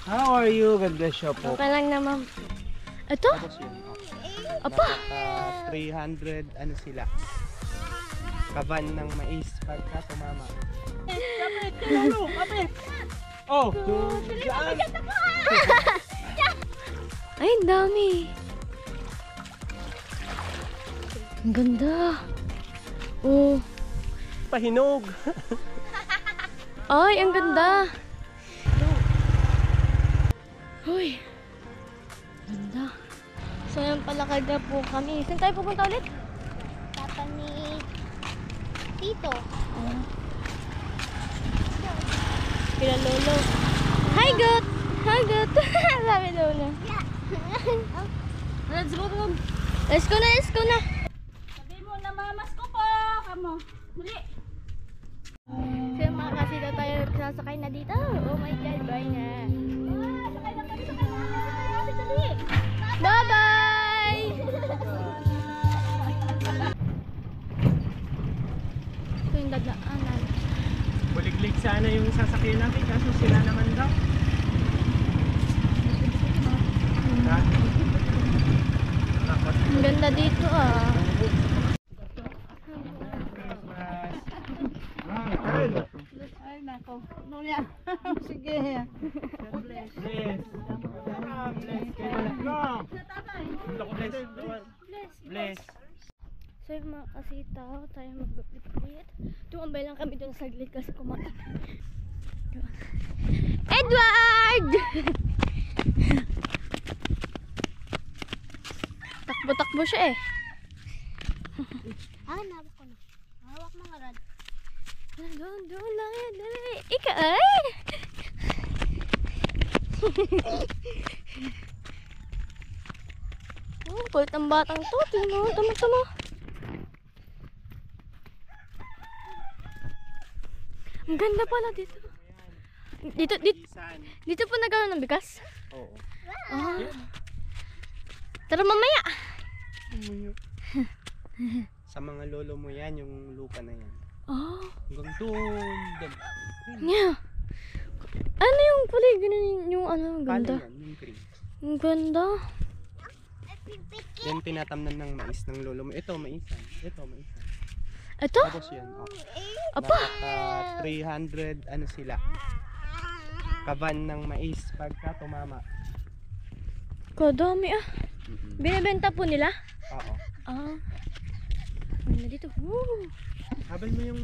How are you? God bless you po. Okay lang naman. Ito? Tapos yun. Apa? 300 ano sila. Kaban ng mais pagka tumama. Kapit! Lalo! Kapit! Oh! Diyan! Ay, ang dami. Ang ganda. Oh. Pahinog! Ay, ang ganda. Uy. Ganda. So, yan palakad na po kami. Saan tayo pupunta ulit? Papa ni Tito. Kila Lolo. Hi, Gut! Hi, Gut! Sabi Lolo. Let's go, come. Let's go na, let's go na. Sabi mo na mamas ko po. Kamo. Muli. So, mga kasita tayo sasakay na dito. Oh my God, bye na. Sakay na kami, sakay na. Dali. Bye-bye! Ito yung dadaanan. Buliglig sana yung sasakyan natin kaso sila naman daw. Ang ganda dito ah. Ay, nako. Ano yan? Sige. Bless. Bless. So yung mga kasita, tayo magbibit. Tumambay lang kami doon sa gilid kasi kumain. Edward! Takbo-takbo siya eh. Hawak ko na. Hawak mga rad. Doon lang yan, dali. Ika ay! Oh, kulit ang batang to. Tingnan mo, tama-tama. Ang ganda pala dito. Dito po nagkaroon ng bigas? Oo. Ah. Tara mamaya. Sa mga lolo mo yan, yung lupa na yan. Oh. Hanggang doon. Yeah. Ano yung kulay ganun yung ano, ang Pala ganda. yan, yung green. Ang ganda. Yan tinatamnan ng mais ng lolo mo. Ito, maisan. Ito, maisan. Ito? Tapos yan. Oh. Apa? 300 ano sila. Kaban ng mais pagka tumama. Kadami ah. Binibenta po nila? Oo. Ah. Ano dito? Woo. Habol mo yung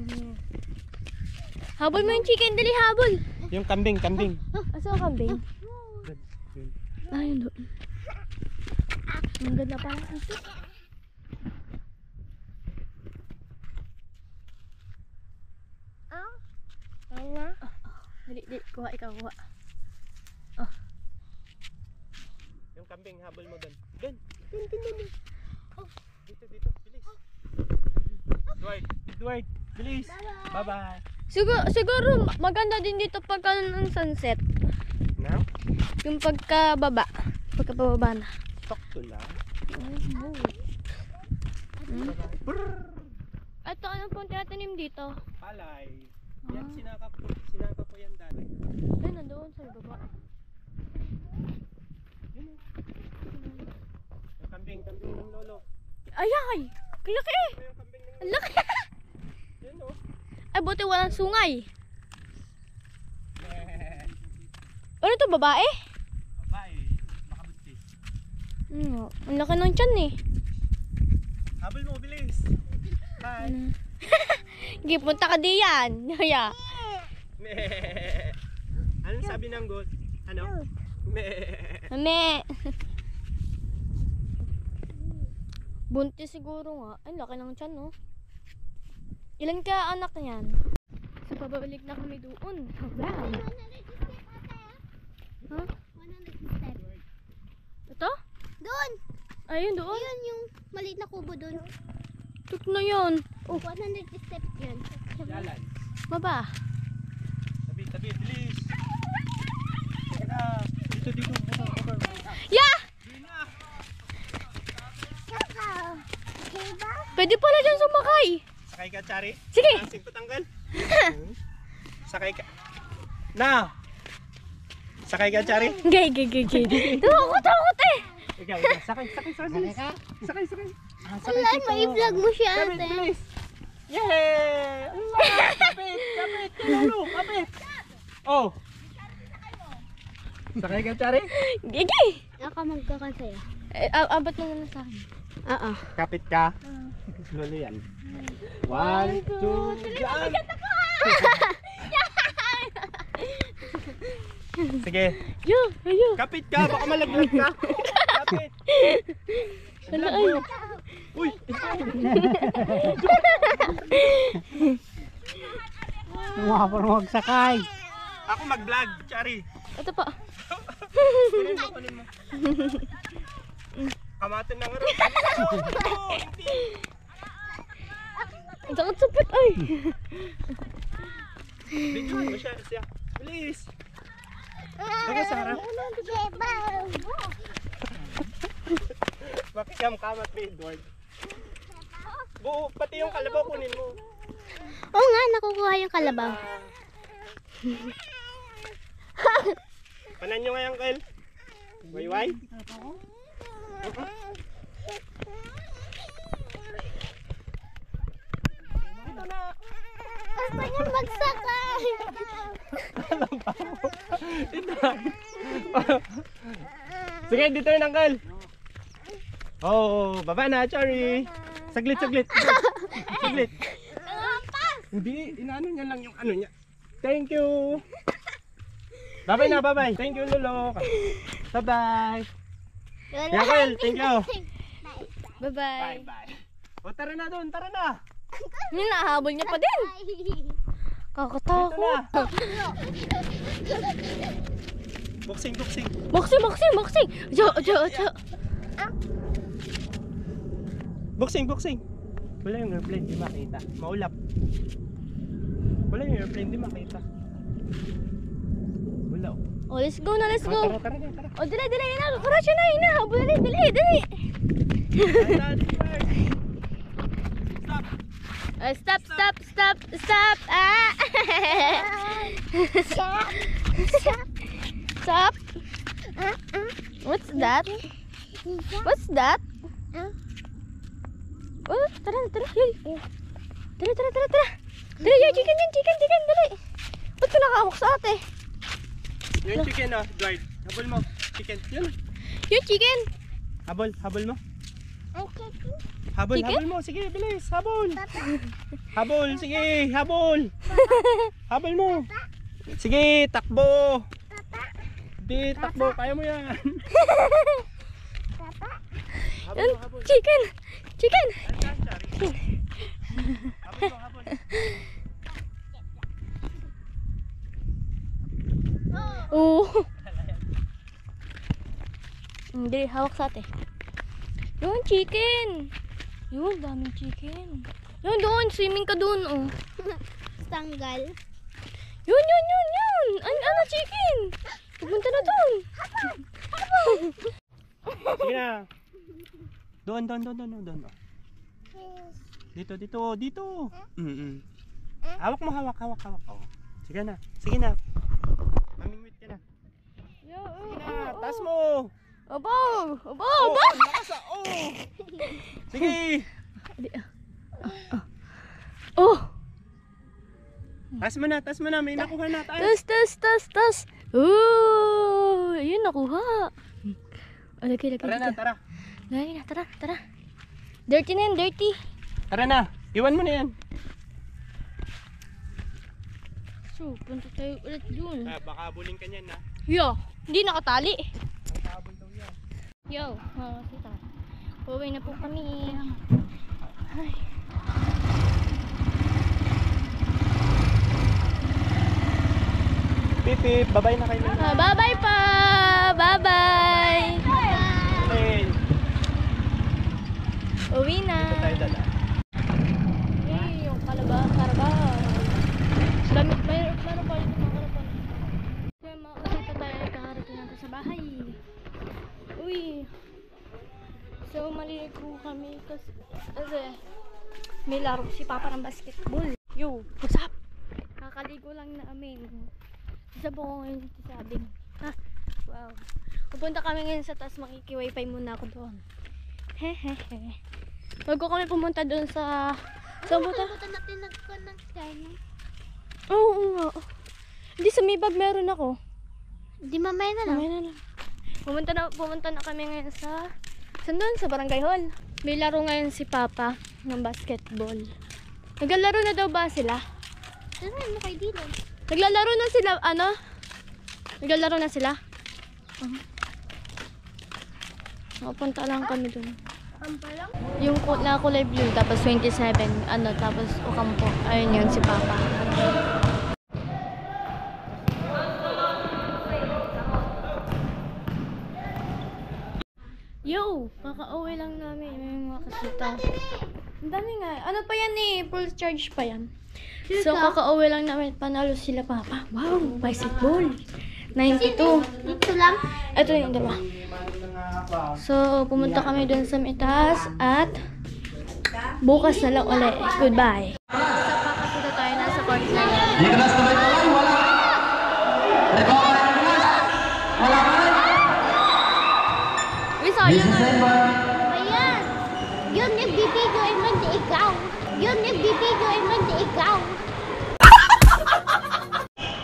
Habol mo yung chicken, dali habol. yung kambing. Asa ang kambing? Yun. Ah, yun doon. Ang ganda pala ito. Ano? Dali, kuha, ikaw kuha. Yung kambing, habol mo doon. Doon. Dito, bilis. Edward, bilis. Bye-bye. Siguro maganda din dito pagka ng sunset. Now? Yung pagkababa na. Sakto lang. Ito, ano pong tinatanim dito? Palay. Yan, sinakap ko yan dati. Ay, nandoon sa baba. Yun o. Yung kambing ng lolo. Ay, laki eh. Ito yung kambing ng Ang lolo. laki. Yun o. Ay, buti walang sungay. Ano to, babae? Babae. Makabuntis. Ang laki ng tiyan eh. Habol mo, bilis. Hi. Sige, punta ka diyan. Haya. Anong sabi ng goat? Ano? Mame. Buntis siguro nga. Ay, laki ng tiyan, no? Ilan ka anak niyan? So, pabalik na kami doon. Wow. 100 step ate. Huh? 100 step. Ito? Doon! Ayun, doon. Ayun yung maliit na kubo doon. Tuk na yun. Oh, 100 step yun. Jalan. Baba. Tabi, bilis. Sige na. Dito. Over. Yeah! Pwede pala dyan sumakay. Sakay ka, Chari? Sige. Asing patanggal. Sakay ka. Na! Sakay ka, Chari? Gay. Takot eh. Ikaw. Sakay. Sakay. Wala, may vlog mo siya Kapit, ate. bilis. Yay! Allah! Kapit! Tulong! Kapit! Oh! Sakay ka, Chari? Gigi. Ako magkakasaya. Abot mo muna sa akin. Oo. Kapit ka. Lolo yan. 1, 2, jump! Sige. Yo. Kapit ka, baka malaglag ka. Kapit. Wala ay. Uy! Parang magsakay. Ako mag-vlog, Chari. Ito pa. Kunin mo. Kamatin na nga rin. Oh, hindi. Ang sakit sapit ay. Bigyan mo siya. Bilis. Daga sa harap. Makikam kamat ni Edward. Buo, pati yung kalabaw kunin mo. Oo nga, nakukuha yung kalabaw. Panan nyo nga yung kail. Wayway. Dito na. Gusto niya magsakay. Sige, dito yung angkal. Oh, baba na, Chari. Saglit. Saglit. Hindi, inaano niya lang yung ano niya. Thank you. Bye-bye. Thank you, Lolo. Bye-bye. Yan, Kyle. Thank you. Bye-bye. Bye-bye. O, tara na doon. Tara na. Yun, nahabol niya pa din. Dito Kakatakot. na. Boxing. Boxing. Jo. Boxing. Wala yung airplane, di makita. Maulap. Wala yung airplane, di makita. Wala. Oh, let's go. Tara. Oh, dali. Kurasya na. Inahabol. Dali. Stop. Stop. Ah. Stop. What's that? Oh, tara. Yay. Tara. Yay, chicken, dali. Ba't ka nakahawak sa ate? Yung chicken, Dwight. Habol mo. Chicken. Yun. Yung chicken. Habol mo. Habol mo. Sige, bilis. Habol. Sige, habol. Habol mo. Sige, takbo. Di, takbo. Kaya mo yan. Yung chicken. Habol. Oo. Hindi, hawak sa ate. Yung chicken. Yun, daming chicken. Yun, doon. Swimming ka doon, oh. Tanggal. Yun. Ano, chicken? Pupunta na doon. Sige na. Doon. Dito. Hawak mo. Oh. Sige na. Mamingwit ka na. Sige na. Taas mo. Aba. Lakas. Sige. Oh. Taas mo na. May nakuha na. Taas. Tas. Oh, ayun, nakuha. Lagi. Tara na. Lagi na, tara. Dirty na yan, dirty. Tara na. Iwan mo na yan. So, punta tayo ulit dun. Baka buling ka niyan, Yo, hindi nakatali. Nakabol daw yan. Yo, kita. Uwi na po kami. Ay. Pipip, babay na kayo. Bye-bye pa! Bye-bye! Okay. Uwi na. Dito tayo dala. Hey, yung karabaw. Meron pa yung mga karabaw. Kaya makakita tayo ay kakarating natin sa bahay. Uy. So, maliligo kami kasi may laro si Papa ng basketball. Yo, what's up? Kakaligo lang namin. Isa po ko ngayon sa sabing. Ha? Pupunta kami ngayon sa taas, makiki-wifi muna ako doon. Hehehe. Bago kami pumunta doon sa... Saan punta? natin nag-connect tayo. Oo nga. Hindi, sa Mibag meron ako. Di mamaya na lang. Mamaya na lang. Pumunta na kami ngayon sa... Saan doon? Sa Barangay Hall. May laro ngayon si Papa ng basketball. Naglalaro na daw ba sila? Ano kay Dino? Naglalaro na sila, ano? Naglalaro na sila? Nakapunta lang kami doon. Yung na kulay blue, tapos 27, ano, tapos Ocampo. Ayun yun, si Papa. Yo! Kaka-uwi lang namin. May mga kasita. Ang dami nga. Ano pa yan eh? Full charge pa yan. So, kaka-uwi lang namin. Panalo sila, Papa. Wow! Bicycle! 92. Ito lang. Ito yung dalawa. So, pumunta kami dun sa Mitas at bukas na lang ulit. Goodbye. So, pakasita tayo nasa court na yan. Uy, sayang nga. Ayan. Yun nagbibideo ay man di ikaw. Yun nagbibideo ay man di ikaw.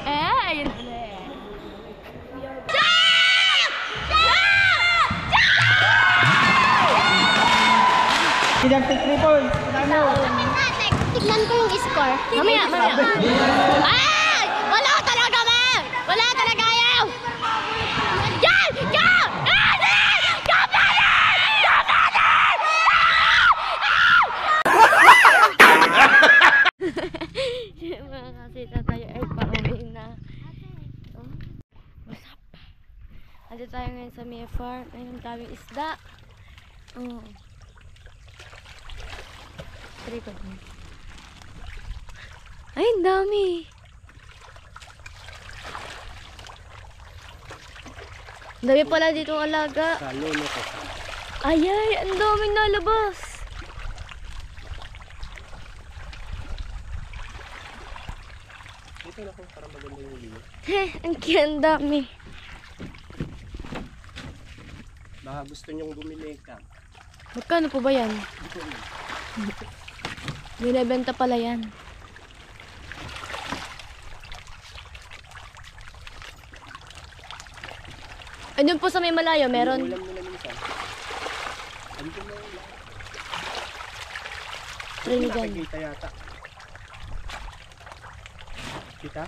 Ayun. Kinagtik triple. Tignan ko yung score. Mamaya. Ay! Wala talaga, man! Wala talaga ayaw! Yan! Yan! Mga kasita tayo ay pauwi na. Oh, what's up? Ando tayo ngayon sa Mia Farm. Ayun, daming isda. Oh. Try ko. Ay, ang dami. Ang dami pala dito ang alaga. Kaluno ko. Ay, ang daming nalabas. Ito na kung parang maganda yung liyo. Ang ang dami. Baka gusto nyong bumili ka. Magkano po ba yan? Binibenta pala yan. Ayun po sa may malayo, meron. Ulam nila minsan. Ano po na ulam? Trinigan. Nakikita yata. Kita?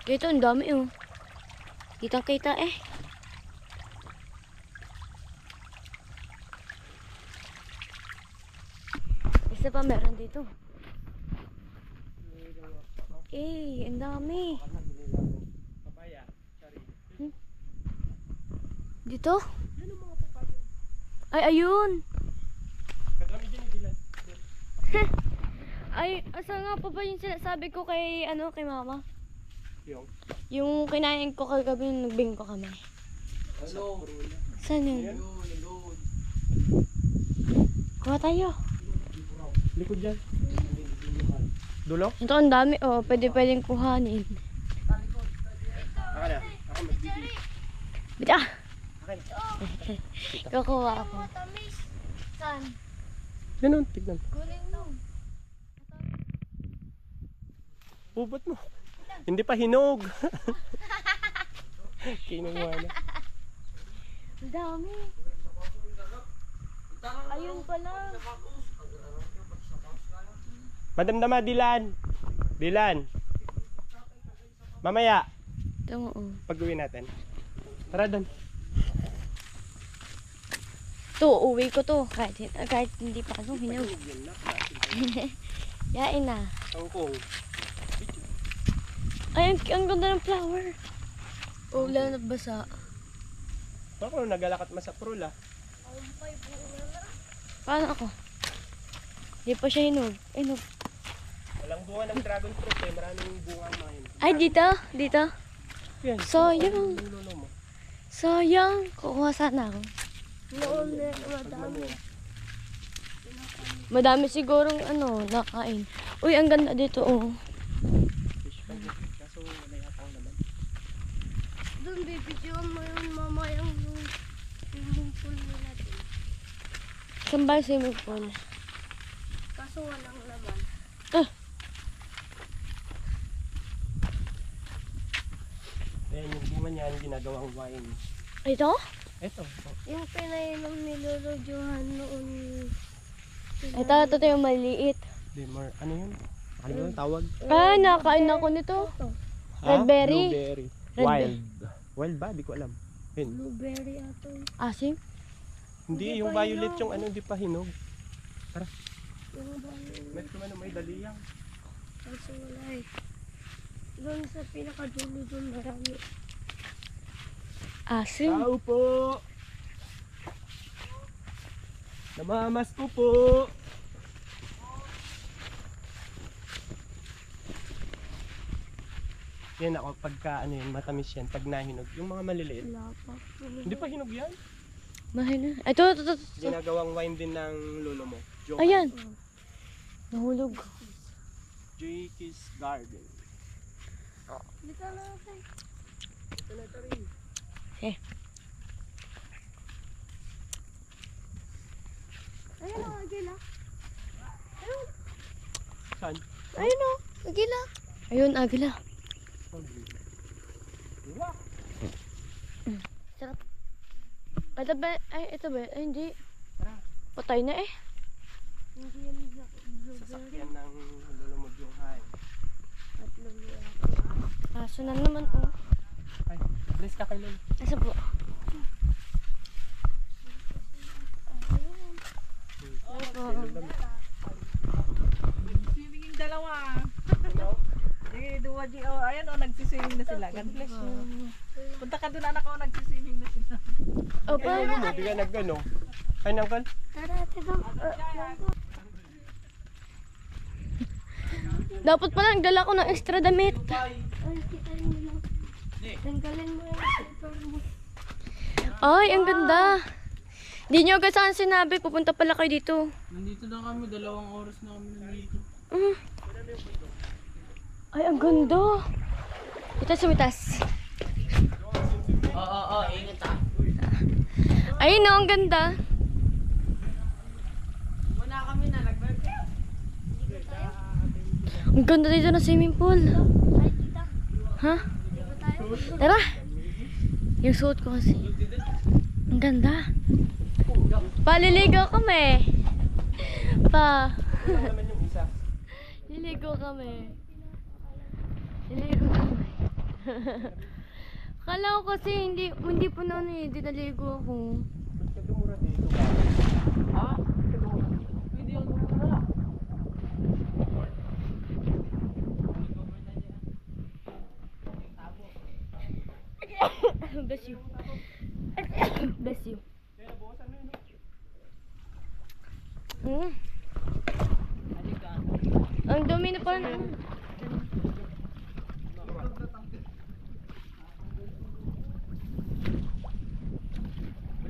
Kita, ang dami oh. Kita eh. Isa pa meron dito. Ang dami. Papaya. Sorry. Dito? Ay, ayun. Kadami dyan yung dilan. Ay, asa nga pa ba yung sinasabi ko kay, kay mama? Yung? Yung kinain ko kagabi nung nagbingko kami. Ano? Saan yun? Kuha tayo. Likod dyan. Dulo? Ito ang dami oh, pwedeng kuhanin. Ako na. Ako magbibig. Bita! Akin. Kukuha ako. Saan? Ganun, tignan. Kunin mo. Bubot mo. Hindi pa hinog. Kinuha na. Ang dami. Ayun pala. Madamdama, Dilan. Dilan. Mamaya, Ito mo oh. pag-uwi natin. Tara doon. Ito, uwi ko to. Kahit hindi pa ako hinog. Yain na. Tangkong. Ay, ang ganda ng flower. Oh, wala na basa. Ako nagalakat masaprol ah. Paano ako? Hindi pa siya hinog. Ay, hinog. Walang bunga ng dragon fruit eh. Maraming bunga mahin. Ay, dito? Dito? Yan. Sayang. Yung lolo mo. Sayang. Kukuha sana ako. Madami. Madami sigurong nakain. Uy, ang ganda dito oh. Fish pa dito. Kaso wala yata ang laman. Doon, bibidyoan mo yung mamayang yung swimming pool nila din. Saan ba yung swimming pool? Kaso walang laman. Ayan yung bunga niyan, ginagawang wine. Ito? Eto. Yung pinainom ni Lolo Johan noon. Ito yung maliit. Dimmer. Ano yun? Ano yun tawag? Ah, nakain ako nito. Red berry? Blueberry. Red Wild. Wild ba? Di ko alam. Yun. Blueberry ato. Asim? Hindi, yung violet yung ano, di pa hinog. Yung bang May daliyang. kaso wala eh. Doon sa pinakadulo doon marami. Asim? Tao po! Namamas ko po! Yan ako, pagka ano yun, matamis yan, pag nahinog. Yung mga maliliit. Wala pa. Hindi pa hinog yan. Mahina. Ito. Ginagawang wine din ng lolo mo. Johan. Ayan. Nahulog. Jakey's Garden. Dito na ako. Ito na ito rin. Ayun o, agila. Saan? Ayun o, agila. Ayun, agila. Wow. Sarap. Ito ba? Ito ba? Ay, hindi. Tara. Patay na eh. Hindi yan blueberry Sasakyan ng lolo mo Johan. at lulu. Aso na naman oh. Ay, bless ka kay lolo. Asa po? Swimming yung dalawa. Duwa G, oh, ayan oh, nagsiswimming na sila. God bless you. Punta ka doon anak ko, nagsiswimming na sila. Opo. Lolo mo, di ka nag-ano. Ay, nangkal? Tara, tigam. Dapat pala nagdala ko ng extra damit. Ay, kita rin mo lang. Tanggalin mo yung paper mo. Ay, ang ganda. Hindi nyo agad saan sinabi. Pupunta pala kayo dito. Nandito na kami, 2 oras na kami nandito. Ay, ang ganda. Ito sumitas. Oo, ingat ah. Ayun no, ang ganda. Muna kami na, nag-birthday. Ang ganda dito na swimming pool. Ay, kita. Ha? Di ba tayo? Tara. Yung suot ko kasi. Ang ganda. Paliligo kami. Pa. Ano naman yung isa? Liligo kami. Liligo kami. Kala ko kasi hindi po na hindi naligo ako. Ba't ka tumura dito ba? Ha? Pwede yung tumura. Bless you. Bless you. Ang dumi na pala na.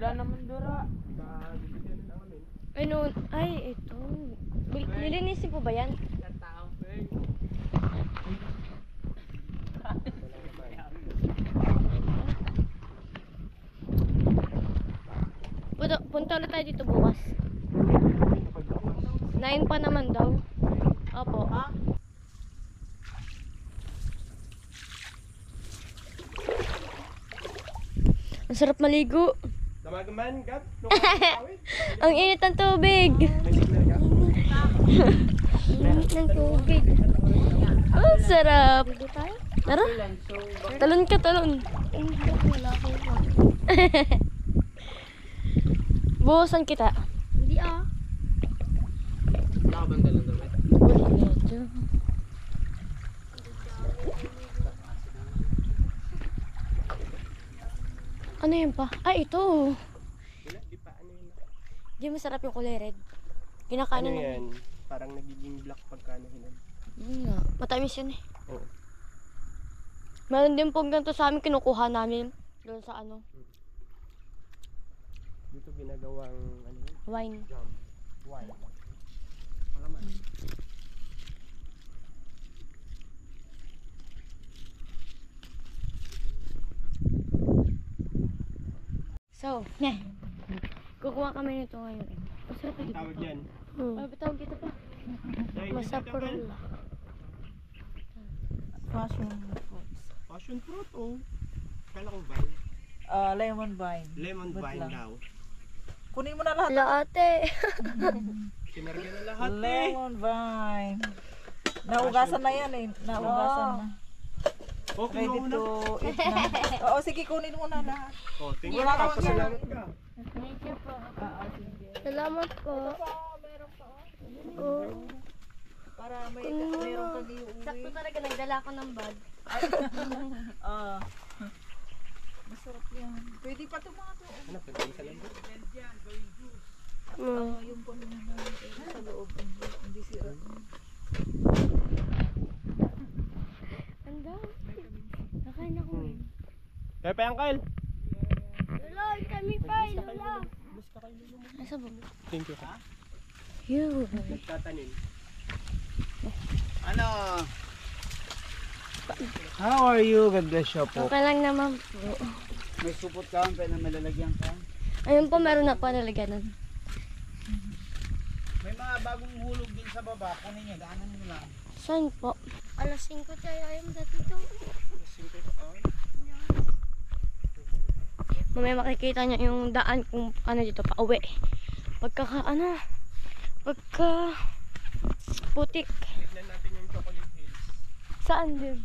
Wala naman dura. Ano? Ay, ito. Lilinisin po ba yan? Punta ulit tayo dito bukas. 9 pa naman daw. Opo. Ang sarap maligo. Damagaman, Gab? Ang init ng tubig. May signal ka? Init ng tubig. Ang sarap. Pwede tayo? Tara. Talon ka, talon. Hindi, wala ko pa. Buhusan kita. Hindi ah. Wala ka bang dalang damit? Wala medyo. Ano yun pa? Ah, ito. Wala, di pa ano yun. Di masarap yung kulay red. Ano Kinakain na yan? Parang nagiging black pagka nahinog. Yun nga. Matamis yun eh. Oo. Meron din pong ganito sa amin kinukuha namin. Doon sa ano, Dito ginagawang ano yun? wine. Jam. Wine. Palaman. So, kukuha kami nito ngayon. Masarap Ang ito. tawag yan. Ano ba tawag dito pa? Dahil Masaprol. Passion fruits. passion fruit, oh. Kala ko vine. Lemon vine. Lemon Wait vine lang. daw. Kunin mo na lahat. Hala ate. Kinarga na lahat eh. Lemon vine. Naugasan na yan eh. Naugasan na. Oh, Ready kinuha mo na. to eat na. Oo, sige, kunin mo na lahat. Oh, tingnan Wala ka. naman Pasalamat ka. Thank you po. Sige. Salamat po. Oh. Para meron kang iuwi. Sakto talaga nagdala ko ng bag. Ah. Masarap yan. Pwede pa ito mga to. Ano, pwede sa lambot? Yung puno na sa loob. Hindi sira. Ang dami. Nakain ako eh. Pepe, Uncle. Lola, kami pa. Lola. Asa ba? Thank you. Yun. Nagtatanim. Ano? How are you? God bless you po. Okay lang naman po. May supot ka, may na malalagyan ka. Ayun po, meron na po nalagyan nun. May mga bagong hulog din sa baba. Kunin nyo, daanan nyo lang. Saan po? Alas 5 tayo ayaw mo dati ito. Mamaya makikita nyo yung daan kung ano dito pa uwi. Pagka putik. Tignan natin yung chocolate hills. Saan din?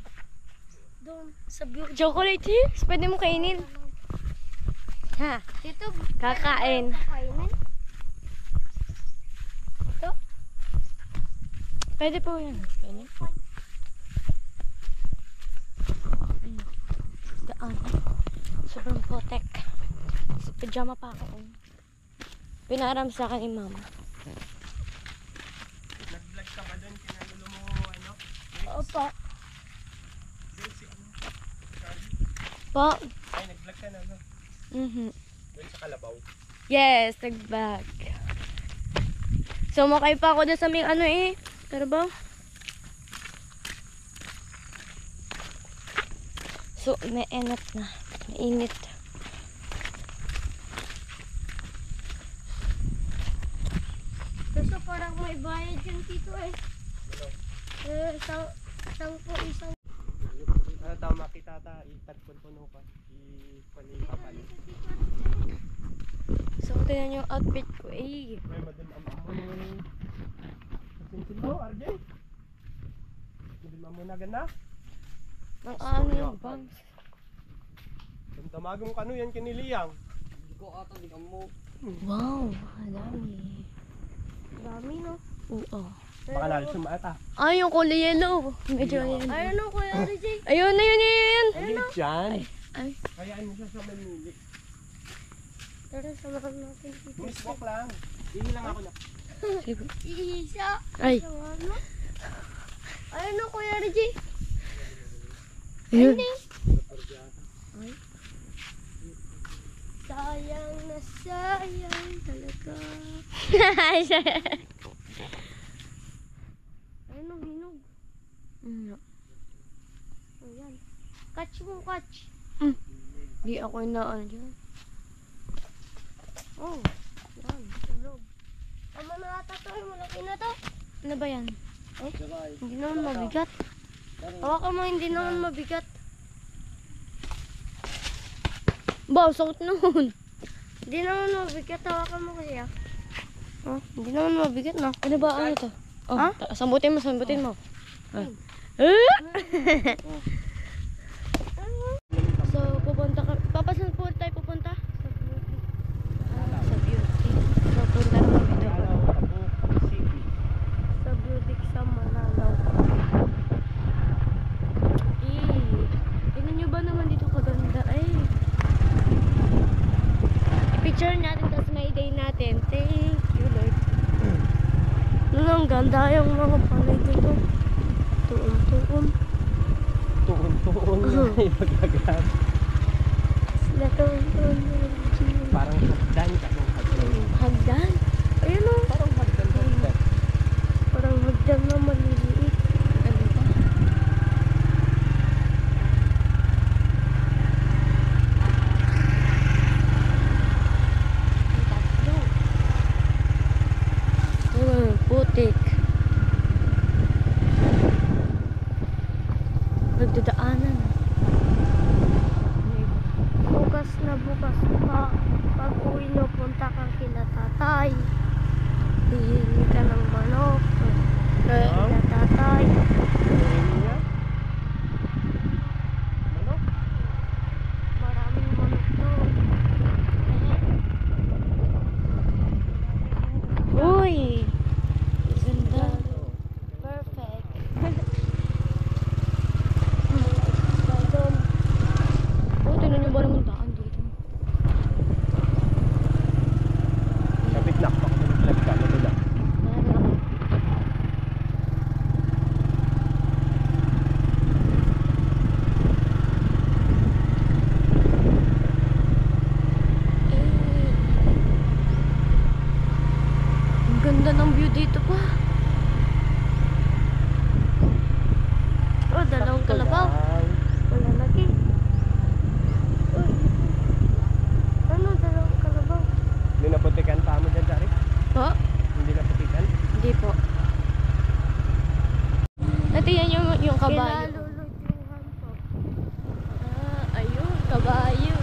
Doon. Sa chocolate hills? Pwede mo kainin. Ha? Dito. Kakain. Ito? Pwede po yan. Kainin. Daan. Sobrang potek. Sa pajama pa ako. Pinaram sa akin ni mama. Nag-vlog ka ba doon? Kinagulo mo ano? Opo. Po. Ay, nag-vlog ka na. No? Doon sa Kalabaw. Yes, nagbag. Sumakay pa ako dun sa may ano eh. Pero ba? So, may enat na. Mainit. Kasi parang may bayad yung tito eh. Isang Ano tama kita ta? Itagpon po no pa. Ipapali. So, tingnan yung outfit ko eh. May madimam mo. Sinsin mo, RJ? Madimam mo na gana? Ang ano yung bangs. Kung tamagong kano yan kiniliyang. Hindi ko ata, di ka mo. Wow, ang dami. Dami no? Oo. Baka lalo sumata. Ay, yung kulay yellow. Medyo yellow. Ayun o, Kuya RJ. Ayun na yun, yun. Maliit yan. Ay, Hayaan mo siya sa Manili. tara, samahan natin dito. Miss walk lang. Hindi lang ako na. Sige. Isa. Ay. Ayun o, Kuya RJ. Ayun. Sayang na sayang talaga. Ayun o, hinog. Ayan. Catch mo, catch. Di ako inaan dyan. Oh, yan. Tulog. Tama na ata to. Malaki na to. Ano ba yan? Hindi naman mabigat. Hawakan mo, hindi naman mabigat. Ba, sakit naman. Hindi naman mabigat. Hawakan mo kaya. Oh, hindi naman mabigat na. Ano ba ano to? Oh, sambutin mo, sambutin mo. So, pupunta ka. Papasan po tayo pupunta? Sa beauty. So, punta naman dito. Sa beauty sa Manalaw. Tingnan nyo ba naman dito kaganda? Ay. I-picture natin tapos may day natin. Thank you, Lord. Ang ganda yung mga palay dito. Tuon-tuon. Tuon-tuon na yung magagam. Sila tuon-tuon. Parang hagdan ka ng hagdan. Hagdan? Ayun o. Parang hagdan. Parang hagdan na maliliit. Ano ba? na bukas pa. Pag uwi no, punta ka kila tatay. Hihingi ka ng manok. Kila tatay. Niya. Manok. Maraming manok doon. Uy! Ganda. Perfect. Oh, tinan niyo ba naman daan dito? Kapit na ako nag-vlog ka. Matula. Ang ganda ng view dito pa. Oh, dalawang kalabaw. Wala lagi. Uy. Ano, dalawang kalabaw? Hindi naputikan pa mo dyan, Jari? Po? Hindi naputikan? Hindi po. Natingnan niyo yung kabayo. Kinalulutuhan po. Ah, ayun, kabayo.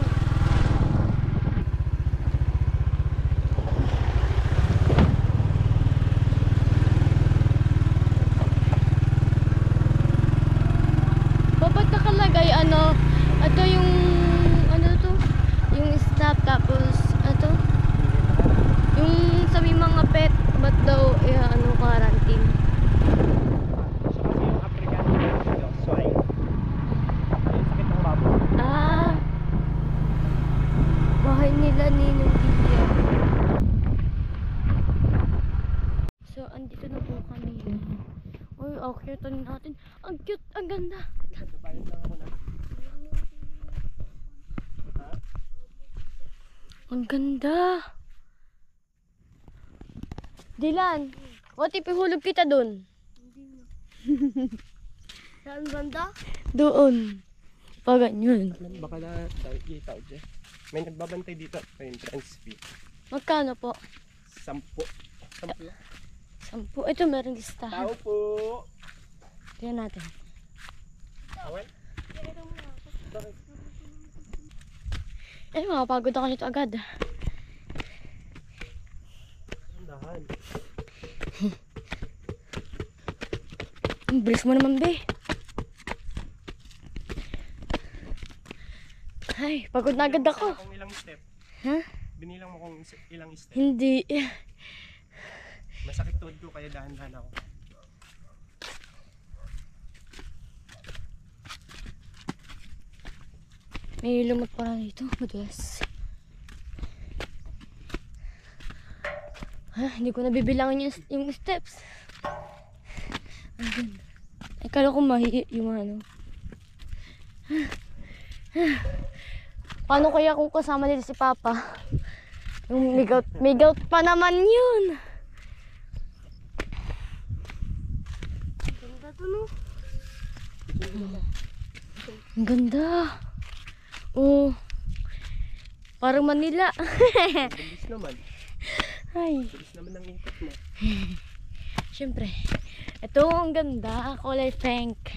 Ba't nakalagay ano? Ito yung ano to? Yung snap tapos ito? Yung sa may mga pet, ba't daw ano quarantine? Siya kasi yung African swine. Yung sakit ng baboy. Ah, bahay nila ni Nubia. So, andito na po kami. Uy, okay, ito natin. Ang cute, ang ganda. Nabayad lang ako na. Ang ganda. Dylan, what if ihulog kita dun? Saan banda? Doon. Pa ganyan. Baka na kita dyan. May nagbabantay dito. May entrance fee. Magkano po? 10. 10 lang. 10. Ito, meron listahan. Tao po. Tingnan natin. Awan? Eh, makapagod ako nito agad. Dahan. Ang bilis mo naman, be. Ay, pagod na agad ako. Kung ilang step. Ha? Binilang mo kung ilang step. Hindi. Masakit tuhod ko kaya dahan-dahan ako. May lumot pa dito. Madulas. Hindi ko nabibilangan yung steps. Ayun. Akala ko mahi yung ano. Paano kaya kung kasama nila si Papa? Yung may gout pa naman yun. Ganda to, no? Ang ganda. Oh. Parang Manila. Bilis naman. Ay. Bilis naman ang ikot mo. Siyempre. Ito ang ganda. Kulay pink.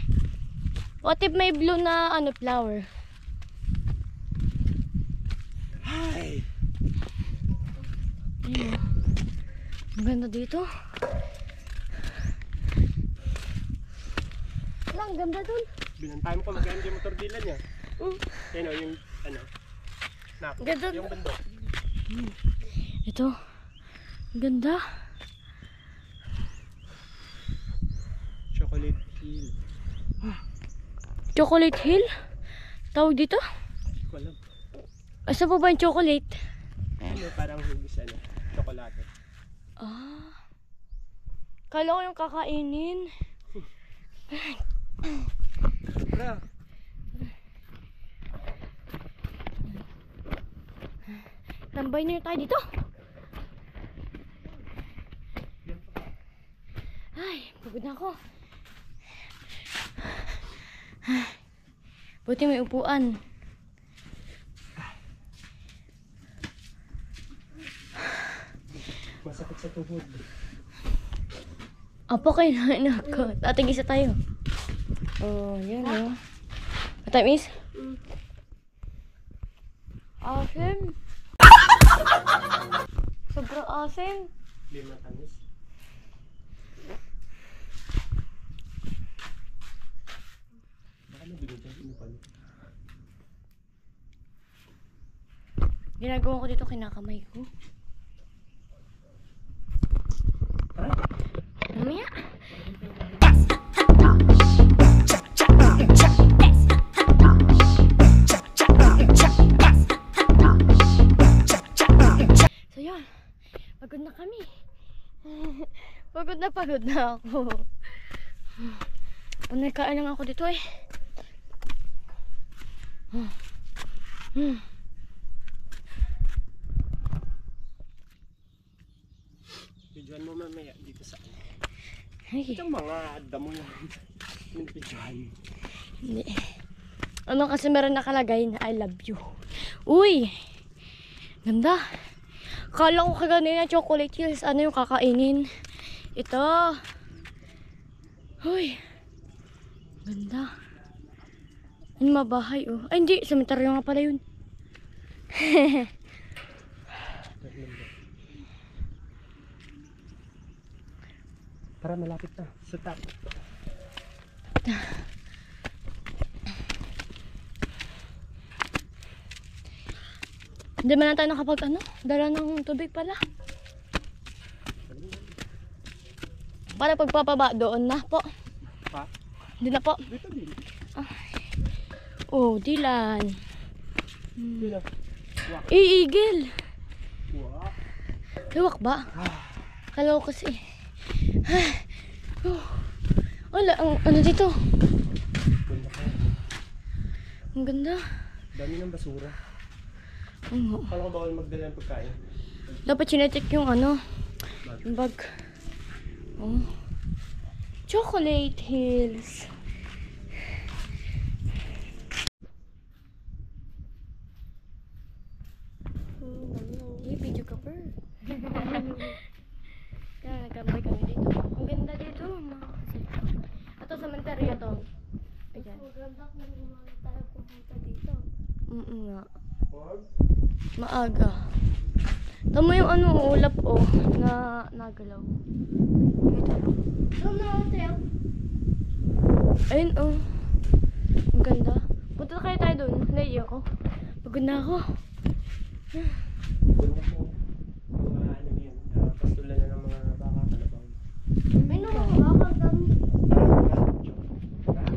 What if may blue na ano flower? Hi! Ayun. Ang ganda dito. Lang, ganda dun. Binantayan mo ko mag-end yung motor dila niya. Yan o, yung ano. Nap. Ganda. Yung bundok. Ito. Ang ganda. Chocolate Hill. Chocolate Hill? Tawag dito? Hindi ko alam. Asa po ba yung chocolate? Ano, parang hugis ano. Chocolate. Ah. Kala ko yung kakainin. Bra. Tambay na tayo dito. Ay, pagod na ako. Buti may upuan. Masakit sa tuhod. Apo kayo na ako. Ating isa tayo. Oh, yan oh. Matamis? Asim. Sobrang asim. Hindi matamis. Baka nabigyan dyan, inupan. Ginagawa ko dito kinakamay ko. Mamaya. So yun, pagod na kami. Pagod na ako. Panagkaan lang ako dito eh. Pidyohan mo mamaya dito sa ano. Ay, Ito mga damo lang. Yung pidyohan. hindi. Ano kasi meron nakalagay na I love you. Uy! Ganda. Kala ko kaganina chocolate hills. Ano yung kakainin? Ito. Uy. Ganda. Ano mabahay oh. Ay hindi. Cemetery nga pala yun. Tara, malapit na. Sa top. Hindi man na tayo nakapag ano? Dala ng tubig pala. Para pagpapaba doon na po. Pa? Hindi na po. Dito din. Oh, Dylan. Dito. Iigil. Wow. Luwak ba? Kala ko kasi. Wala, ano dito? Ganda ka. Ang ganda. Dami ng basura. Oo. Kala ko bawal magdala ng pagkain. Dapat sinecheck yung ano, yung bag. Oh. Chocolate Hills. Uy, video ka pa. Kaya nagkambay kami dito. Ang ganda dito, mga kasi. Ito sa Monteria to. Ayan. Maganda kung gumana tayo pumunta dito. Nga. Wag. Maaga. Tama yung ano, ulap oh, na nagalaw. Doon na hotel. Ayun oh. Ang ganda. Punta kaya tayo doon. Naiiyak ako. Pagod na ako. Ganda po. Mga ano yun. Pastulan na ng mga baka kalabaw. May nakakabakal kami.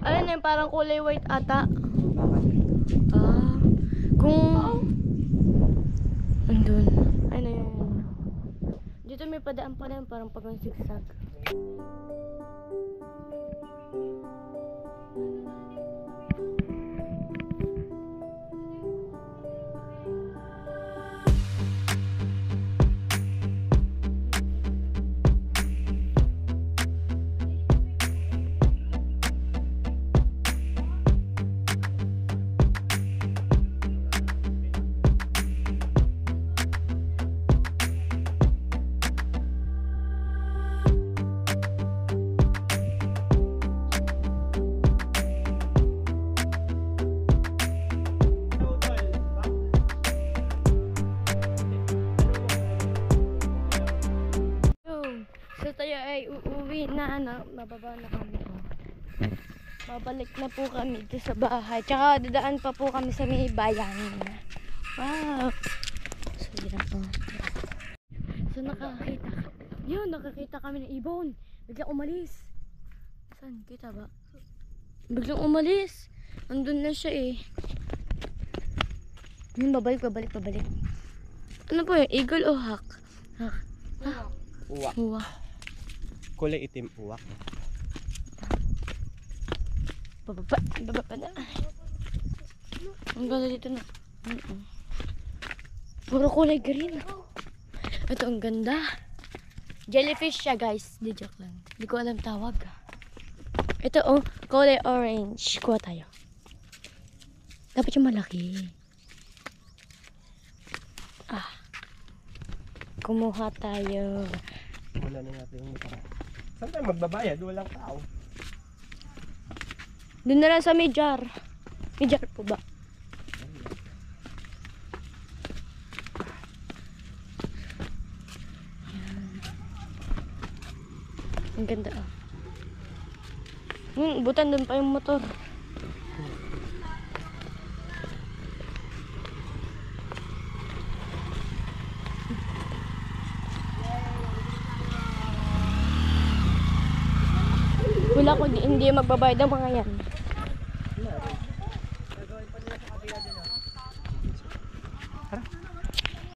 Ayun na yung parang kulay white ata. Baka na yun. Ah. Kung... Andun. Ay na yun. Dito may padaan pa rin parang pag sigsag. So tayo ay uuwi na ano, mababa na kami. Babalik na po kami dito sa bahay. Tsaka dadaan pa po kami sa may bayan. Wow! So yan po. So nakakita. Yun, nakakita kami ng ibon. Biglang umalis. Saan? Kita ba? Biglang umalis. Andun na siya eh. Yun, babalik. Ano po yun? Eagle o hawk? Hawk. Uwak. Uwa. Kulay itim uwak. Bababa na. Ang ganda dito na. Puro kulay green. Ito ang ganda. Jellyfish siya guys. Di joke lang. Di ko alam tawag. Ito oh, kulay orange. Kuha tayo. Dapat yung malaki. Ah. Kumuha tayo. Wala na natin yung mukha. Saan tayo magbabayad? Walang tao. Doon na lang sa may jar. May jar po ba? Ang ganda ah. Butan doon pa yung motor. Wala ko hindi magbabayad ng mga yan.